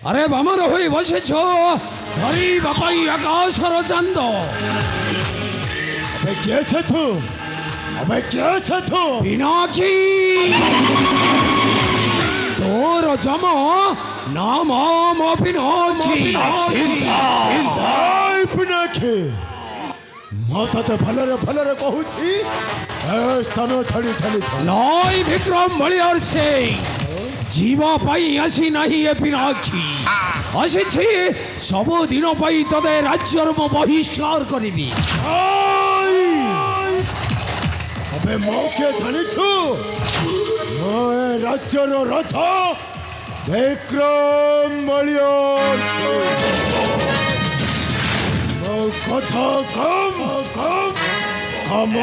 আরে বামন হয়ে বসেছ হরি বাপাই আকাশর চান্দ। अबे कैसे तू अबे कैसे तू পিনাকি তোর জম নাম পিনাকি। ভাই পিনাকি মাথাতে ভালরে কহুছি এ স্থান ছাড়ি ছাড়ি নয় বিক্রম বলিয়ার সে জীবা পাই আসি নাহি এ পিনাকি। আসিছি সবদিন পাই তোদের রাজ্যর বহিষ্কার করিবি। अबे मौके জানিছু মই রাজ্যর রাজা বিক্রম বলিয়ার কথা কম কম কম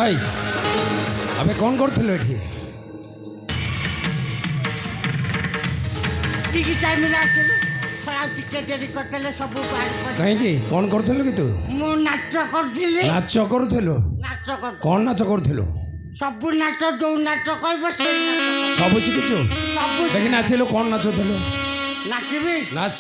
এই আমি কোন করছিল এটি? ଟିକେ ଟାଇମ୍ରେ ଆସିଲୁ ଆଉ ଟିକେ ଡେରି କରିଦେଲେ ସବୁ କାହିଁକି କଣ କରୁଥିଲୁ କି ତୁ? ମୁଁ ନାଚ କରୁଥିଲି। ନାଚ କରୁଥିଲୁ? ନାଚ କରୁଥିଲି। କଣ ନାଚ କରୁଥିଲୁ? ସବୁ ନାଚ ଯୋଉ ନାଚ କହିବ ସେଇ ନାଚ ସବୁ ଶିଖିଛୁ? ସବୁ ଦେଖି ନାଚିଲୁ କଣ ନାଚୁଥିଲୁ? ନାଚିବି। ନାଚ।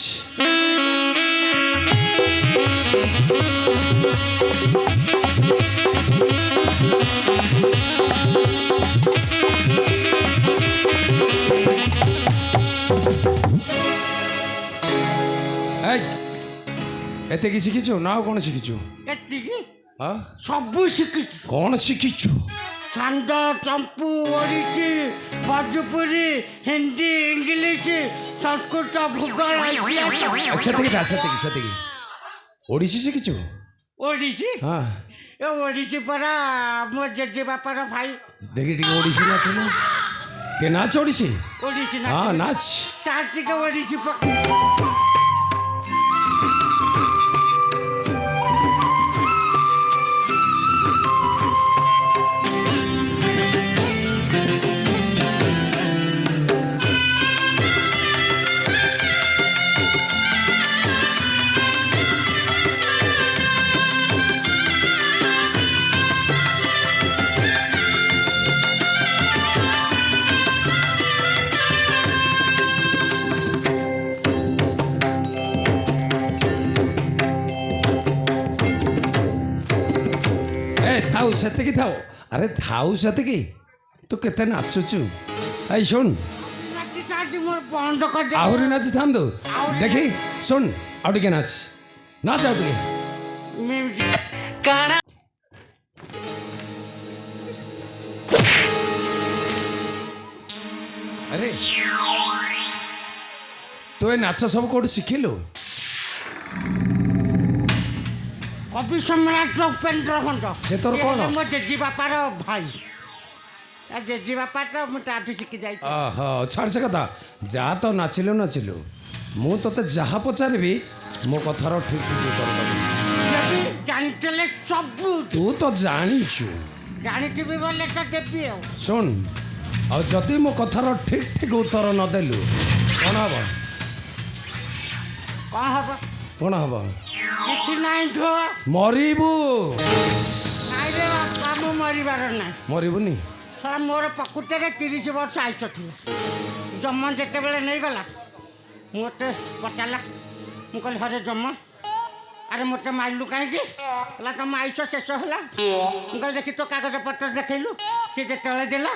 ଏତିକି ଶିଖିଛୁ ନା ଆଉ କ'ଣ ଶିଖିଛୁ? ଏତିକି ହଁ ସବୁ ଶିଖିଛୁ। କ'ଣ ଶିଖିଛୁ? ଛାନ୍ଦ ଚମ୍ପୁ ଓଡ଼ିଶୀ ଭୋଜପୁରୀ ହିନ୍ଦୀ ଇଂଲିଶ ସଂସ୍କୃତ ଭୂଗୋଳ ଇତିହାସ। ସେତିକି ଓଡ଼ିଶୀ ଶିଖିଛୁ? ଓଡ଼ିଶୀ ହଁ ଏ ଓଡ଼ିଶୀ ପରା ମୋ ଜେଜେ ବାପାର ଭାଇ। ଦେଖି ଟିକେ ଓଡ଼ିଶୀ ନାଚୁନୁ, ଟିକେ ନାଚ ଓଡ଼ିଶୀ। ଓଡ଼ିଶୀ ହଁ ନାଚ। ସାର୍ ଟିକେ ଓଡ଼ିଶୀ ଥାଉ ସେତିକି ଥାଉ। ଆରେ ଥାଉ ସେତିକି, ତୁ କେତେ ନାଚୁଛୁ। ଏଇ ଶୁଣ ବନ୍ଦ କରିଦେ। ଆହୁରି ନାଚିଥାନ୍ତୁ। ଦେଖି ଶୁଣ ଆଉ ଟିକେ ନାଚ ନାଚ ଆଉ ଟିକେ। ଆରେ ତୁ ଏ ନାଚ ସବୁ କୋଉଠି ଶିଖିଲୁ? କବି ସମ୍ରାଟ ଉପେନ୍ଦ୍ର ଭଞ୍ଜ। ସେ ତୋର କ'ଣ? ମୋ ଜେଜେ ବାପାର ଭାଇ। ଜେଜେ ବାପା ତ ମୁଁ ତାଠୁ ଶିଖି ଯାଇଛି। ଛାଡ଼ ସେ କଥା। ଯାହା ତ ନାଚିଲୁ ମୁଁ ତତେ ଯାହା ପଚାରିବି ମୋ କଥାର ଠିକ୍ ଉତ୍ତର ଦେବୁ। ଜାଣିଥିଲେ ସବୁ ତୁ ତ ଜାଣିଛୁ। ଜାଣିଥିବି ବୋଲେ ତ ଦେବି ଆଉ। ଶୁଣ ଆଉ ଯଦି ମୋ କଥାର ଠିକ୍ ଉତ୍ତର ନଦେଲୁ କ'ଣ ହବ? କ'ଣ ହବ? କ'ଣ ହବ? କିଛି ନାହିଁ ଧୋ ମରିବୁ। ନାଇଁରେ ବାପା ମୁଁ ମରିବାର ନାହିଁ। ମରିବୁନି? ଶଳା ମୋର ପ୍ରକୃତରେ 30 ବର୍ଷ ଆୟୁଷ ଥିଲା। ଜମ ଯେତେବେଳେ ନେଇଗଲା ମୋତେ ପଚାରିଲା, ମୁଁ କହିଲି ହରେ ଜମ ଆରେ ମୋତେ ମାରିଲୁ କାହିଁକି? ହେଲା ତମ ଆୟୁଷ ଶେଷ ହେଲା। ମୁଁ କହିଲି ଦେଖି ତୋ କାଗଜ ପତ୍ର ଦେଖେଇଲୁ। ସେ ଯେତେବେଳେ ଦେଲା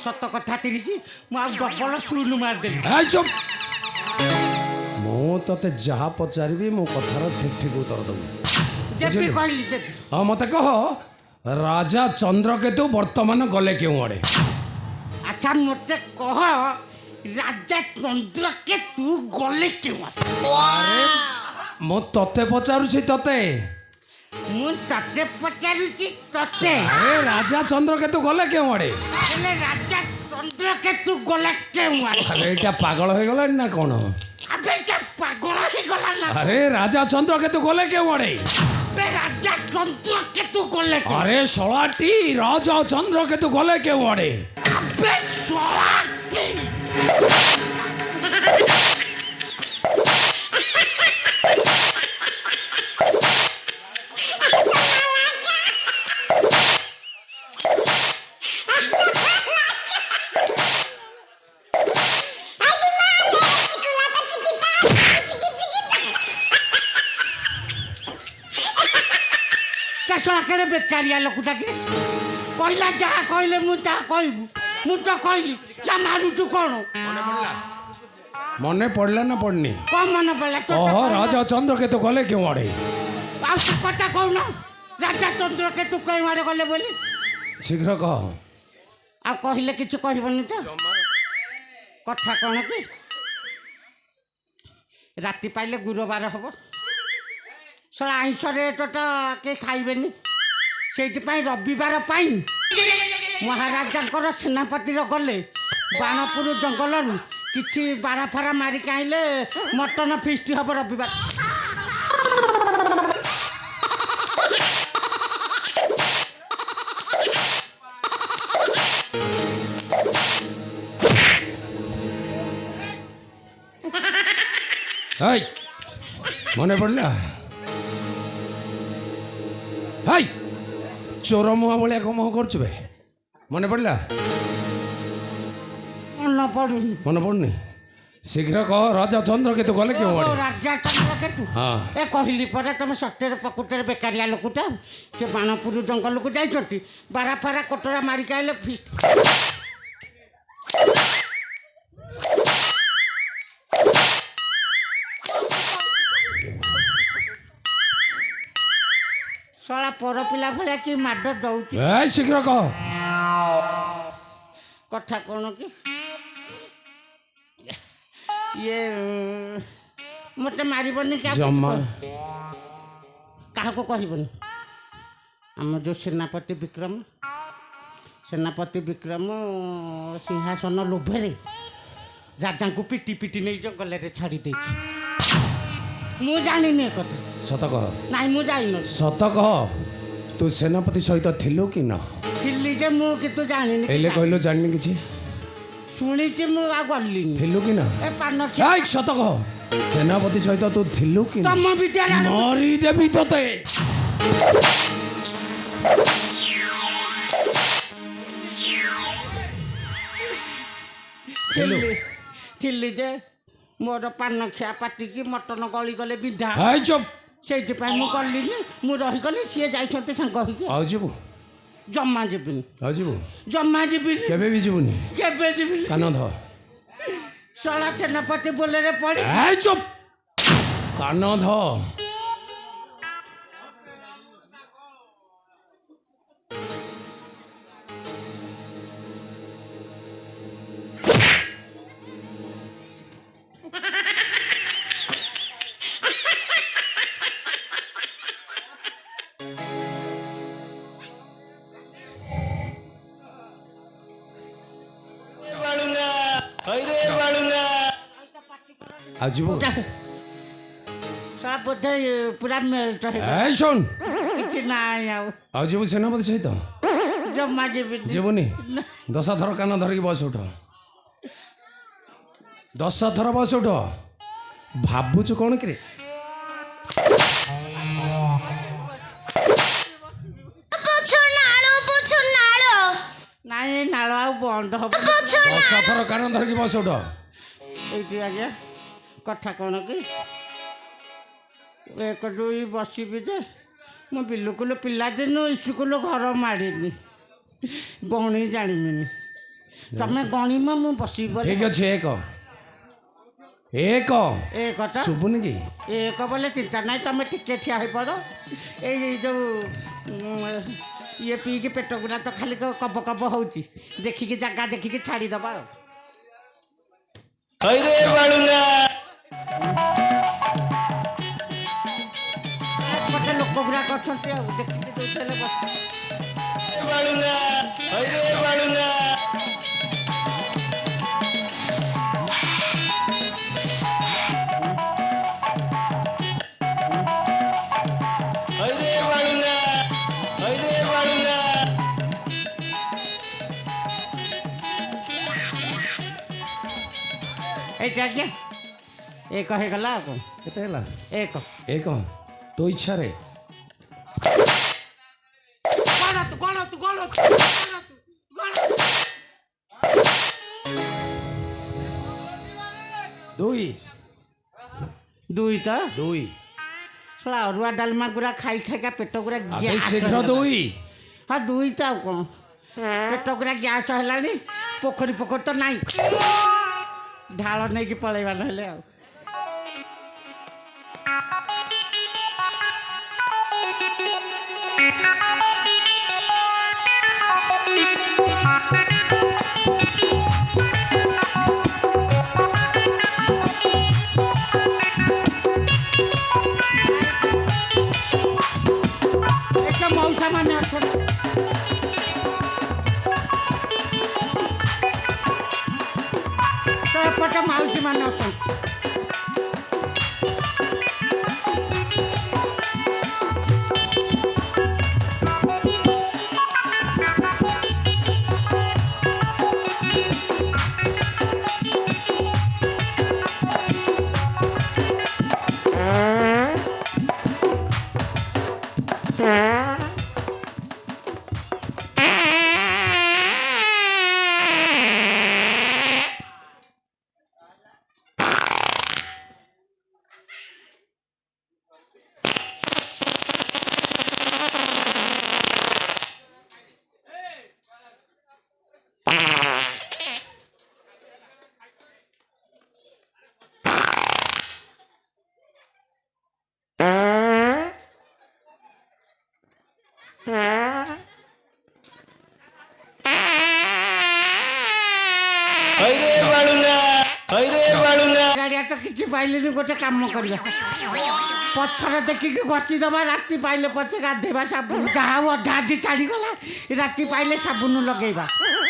7 କଥା 30 ମୁଁ ଆଉ ଡବଲ ଶୂନ ମାରିଦେଲି। ଏ ଚୁପ୍। ମୁଁ ତତେ ଯାହା ପଚାରିବି ମୋ କଥାର ଠିକ ଠିକ ଉତ୍ତର ଦେବୁ। ଦେବି କହିଲି ଦେବି। ହଁ ମତେ କହ ରାଜା ଚନ୍ଦ୍ରକେତୁ ବର୍ତ୍ତମାନ ଗଲେ କେଉଁ ଆଡ଼େ? ଆଚ୍ଛା ମୋତେ କହ ରାଜା ଚନ୍ଦ୍ରକେତୁ ଗଲେ କେଉଁ ଆଡ଼େ? ମୁଁ ତତେ ପଚାରୁଛି ତତେ। ମୁଁ ତତେ ପଚାରୁଛି ତତେ। ଆରେ ରାଜା ଚନ୍ଦ୍ରକେତୁ ଗଲେ କେଉଁ ଆଡ଼େ? ହେଲେ ରାଜା ଚନ୍ଦ୍ରକେତୁ ଗଲେ କେଉଁ ଆଡ଼େ? ଆରେ ଏଇଟା ପାଗଳ ହେଇଗଲାଣି ନା କ'ଣ? ଆବେ ଏଇଟା ପାଗଳ ହେଇଗଲା ନା? ଆରେ ରାଜା ଚନ୍ଦ୍ରକେତୁ ଗଲେ କେଉଁ ଆଡ଼େ? ଆବେ ରାଜା ଚନ୍ଦ୍ରକେତୁ ଗଲେ କେଉଁ? ଆରେ ଶଳାଟି ରାଜା ଚନ୍ଦ୍ରକେତୁ ଗଲେ କେଉଁ ଆଡ଼େ? ଆବେ ଶଳାଟି। ଶଳାକେରେ ବେକାରିଆ ଲୋକଟାକେ କହିଲା ଯାହା କହିଲେ ମୁଁ ତାହା କହିବୁ। ମୁଁ ତ କହିଲି ଯା ମାରୁଛୁ କ'ଣ? ମନେ ପଡ଼ିଲା ନା ପଡ଼ିନି? କ'ଣ ମନେ ପଡ଼ିଲା? ଓହୋ ରାଜା ଚନ୍ଦ୍ରକେତୁ ଗଲେ କେଉଁ ଆଡ଼େ? ଆଉ ସେ କଥା କହୁନ ରାଜା ଚନ୍ଦ୍ରକେତୁ କେଉଁ ଆଡ଼େ ଗଲେ ବୋଲି? ଶୀଘ୍ର କହ। ଆଉ କହିଲେ କିଛି କହିବନି ତ? କଥା କ'ଣ କି ରାତି ପାଇଲେ ଗୁରୁବାର ହବ। ଶଳା ଆଇଁଷ ରେଟ୍ଟା କେହି ଖାଇବେନି। ସେଇଥିପାଇଁ ରବିବାର ପାଇଁ ମହାରାଜାଙ୍କର ସେନାପତିର ଗଲେ ବାଣପୁର ଜଙ୍ଗଲରୁ କିଛି ବାରାଫାରା ମାରିକି ଆଇଲେ ମଟନ ଫିଷ୍ଟ ହବ ରବିବାର। ହାଇ ମନେ ପଡ଼ିଲା? ହାଇ ଚୋର ମୁହଁ ଭଳିଆ କ'ଣ ମୁହଁ କରୁଛୁ ବେ? ମନେ ପଡ଼ିଲା? ମନେ ପଡ଼ୁନି। ମନେ ପଡ଼ୁନି? ଶୀଘ୍ର କହ ରାଜା ଚନ୍ଦ୍ରକେତୁ ଗଲେ କେଉଁ ଆଡ଼େ? ରାଜା ଚନ୍ଦ୍ରକେତୁ ହଁ ଏ କହିଲି ପରେ ତମେ ସତ୍ୟରେ ପ୍ରକୃତରେ ବେକାରିଆ ଲୋକଟା। ସେ ବାଣପୁର ଜଙ୍ଗଲକୁ ଯାଇଛନ୍ତି ବାରାଫାରା କୋଟରା ମାରିକି ଆଇଲେ ଫିଷ୍ଟ। ଶଳା ପର ପିଲା ଭଳିଆ କି ମାଡ଼ ଦଉଛି। ଏ ଶୀଘ୍ର କହ। କଥା କ'ଣ କି ଇଏ ମୋତେ ମାରିବନି କି? ଜମା କାହାକୁ କହିବନି? ଆମ ଯେଉଁ ସେନାପତି ବିକ୍ରମ ସିଂହାସନ ଲୋଭରେ ରାଜାଙ୍କୁ ପିଟି ପିଟି ନେଇ ଜଙ୍ଗଲରେ ଛାଡ଼ି ଦେଇଛି। ମୁଁ ଜାଣିନି ଏ କଥା। ସତ କହ। ନାଇଁ ମୁଁ ଯାଇନି। ସତ କହ ତୁ ସେନାପତି ସହିତ ଥିଲୁ କି ନା? ଥିଲି ଯେ ମୁଁ କିନ୍ତୁ ଜାଣିନି। ଏଇଲେ କହିଲୁ ଜାଣିନି କିଛି? ଶୁଣିଛି ମୁଁ ଆଉ ଗଲିନି। ଥିଲୁ କି ନା? ଏ ପାନ ସତ କହ ସେନାପତି ସହିତ ତୁ ଥିଲୁ କି ନା? ତମ ବିଦ୍ୟାଳୟ ମାରିଦେବି ତତେ। ଥିଲି ଯେ ମୋର ପାନ ଖିଆ ପାଟିକି ମଟନ ଗଳି ଗଲେ ବିଧା। ସେଇଥିପାଇଁ ମୁଁ ଗଲିନି। ମୁଁ ରହିଗଲି। ସିଏ ଯାଇଛନ୍ତି ସାଙ୍ଗ ହେଇକି। ଆଉ ଯିବୁ? ଜମା ଯିବିନି। ଆଉ ଯିବୁ? ଜମା ଯିବିନି। କେବେ ବି ଯିବୁନି? କେବେ ଯିବିନି। କାନ ଧ। ଶଳା ସେନାପତି ବୋଲେରେ ପଡ଼ି ଚୁପ୍। କାନ ଧ। ଆଉ ଯିବୁ? ଶଳା ବୋଧେ ପୁରା ମେଲ୍ଟ ହେଇଗଲା। ଶୁଣ କିଛି ନାହିଁ ଆଉ ଯିବୁ ସେନାପତି ସହିତ? ଜମା ଯିବିନି। ଯିବୁନି? 10 ଥର କାନ ଧରିକି ବସ ଉଠ। 10 ଥର ବସ ଉଠ। ଭାବୁଛୁ କ'ଣ କିରେ? ନାଇଁ ନାଳ ଆଉ ବନ୍ଦ ହବ। 10 ଥର କାନ ଧରିକି ବସ ଉଠ। ଏଇଠି ଆଜ୍ଞା କଥା କ'ଣ କି 1 2 ବସିବି ଯେ ମୁଁ ବିଲକୁଲ ପିଲାଦିନୁ ସ୍କୁଲ ଘର ମାଡ଼ିନି। ଗଣି ଜାଣିବିନି ତମେ ଗଣିମ ମୁଁ ବସିବି ବୋଲି। ଠିକ ଅଛି ଏକ ଏକ ଏକଟା ଶୁଭୁନି କି? ଏକ ବୋଲେ ଚିନ୍ତା ନାହିଁ ତମେ ଟିକେ ଠିଆ ହେଇପଡ଼। ଏଇ ଯେଉଁ ଇଏ ପିଇକି ପେଟ ଗୁଡ଼ା ତ ଖାଲି କବ କବ ହେଉଛି ଦେଖିକି ଜାଗା ଦେଖିକି ଛାଡ଼ିଦେବା ଆଉ। ଗୋଟେ ଲୋକ ଗୁଡ଼ାକ ଅଛନ୍ତି ଆଉ ଦେଖିକି ଦଉଥିଲେ ବସ। এইଟା ଆଜ୍ଞା ଏକ ହେଇଗଲା ଆଉ କ'ଣ? କେତେ ହେଲା? ଏକ ଏକ ତୋ ଇଚ୍ଛାରେ। ଦୁଇ ଦୁଇ ତ ଦୁଇ ଶଳା ଅରୁଆ ଡାଲମା ଗୁରା ଖାଇ ଖାଇକା ପେଟ ଗୁରା ଆବେ ଗ୍ୟାସ୍ ଶୀଘ୍ର ହେଇଗଲା। ଦୁଇ। ହଁ ଦୁଇ ତ ଆଉ କ'ଣ ପେଟ ଗୁରା ଗ୍ୟାସ୍ ହେଲାଣି। ପୋଖରୀ ତ ନାହିଁ ଢାଳ ନେଇକି ପଳେଇବା ନହେଲେ ଆଉ। ଏଟା ମଉସା ମାନେ ଅଛନ୍ତି। ତ ଏପଟେ ମାଉସୀ ମାନେ ଅଛନ୍ତି। ଗାଡ଼ିଆ ତ କିଛି ପାଇଲେନି। ଗୋଟେ କାମ କରିବା ପଛରେ ଦେଖିକି ଘଷିଦେବା। ରାତି ପାଇଲେ ପଛେ ଗାଧେଇବା ସାବୁନ ଯାହା ହଉ ଅଧା ଆଜି ଛାଡ଼ିଗଲା। ରାତି ପାଇଲେ ସାବୁନ ଲଗେଇବା।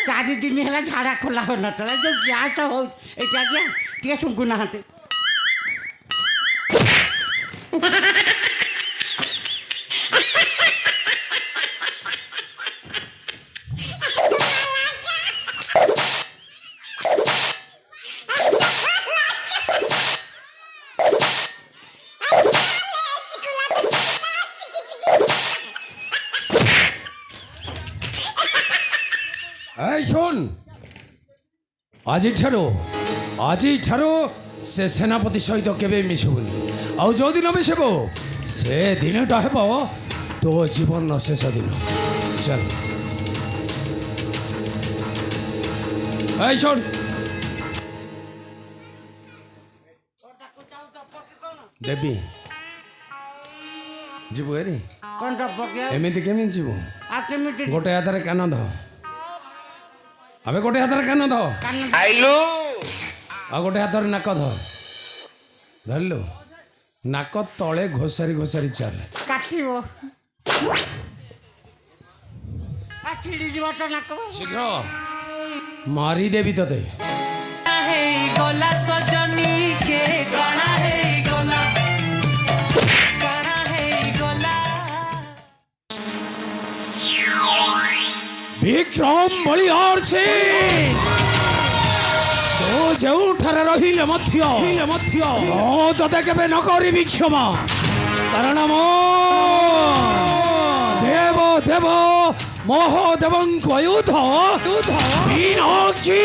4 ଦିନ ହେଲା ଝାଡ଼ା ଖୋଲା ହେଉନଥିଲା ଯେଉଁ ଗ୍ୟାସ୍ ହଉଛି। ଏଇଟା ଆଜ୍ଞା ଟିକେ ଶୁଙ୍ଗୁନାହାନ୍ତି। এই শোন, ଆଜିଠାରୁ ସେ ସେନାପତି ସହିତ କେବେ ମିଶିବୁନି। ଆଉ ଯେଉଁଦିନ ମିଶିବ ସେ ଦିନଟା ହେବ ତୋ ଜୀବନର ଶେଷ ଦିନ। ଚାଲ। এই শোন, ଦେବି ଯିବୁ ଏରି କ'ଣ ଦବ କି ଆଉ? ଏମିତି କେମିତି ଯିବୁ? ଆଉ କେମିତି ଗୋଟେ ହାତରେ କାନ ଧ। ଆବେ ଗୋଟେ ହାତରେ କାନ ଧ, ଆଇଲୁ ଆଉ ଗୋଟେ ହାତରେ ନାକ ଧ। ଧରିଲୁ? ନାକ ତଳେ ଘୋଷାରି ଘୋଷାରି ଚାଲ। କାଟିବ ଛିଡ଼ିଯିବ ତ ନାକ। ଶୀଘ୍ର ମାରିଦେବି ତତେ। ହେଇଗଲା ସଜନୀ କେ କଣା ହେଇଗଲା ବିକ୍ରମ ବଳିଆର ସିଂ, ତୁ ଯେଉଁଠାରେ ରହିଲେ ମଧ୍ୟ ମୁଁ ତତେ କେବେ ନ କରିବି କ୍ଷମା। କାରଣ ମୁଁ ଦେବ ମହୋଦେବଙ୍କ ଆୟୁଧ ବିନାଶୀ।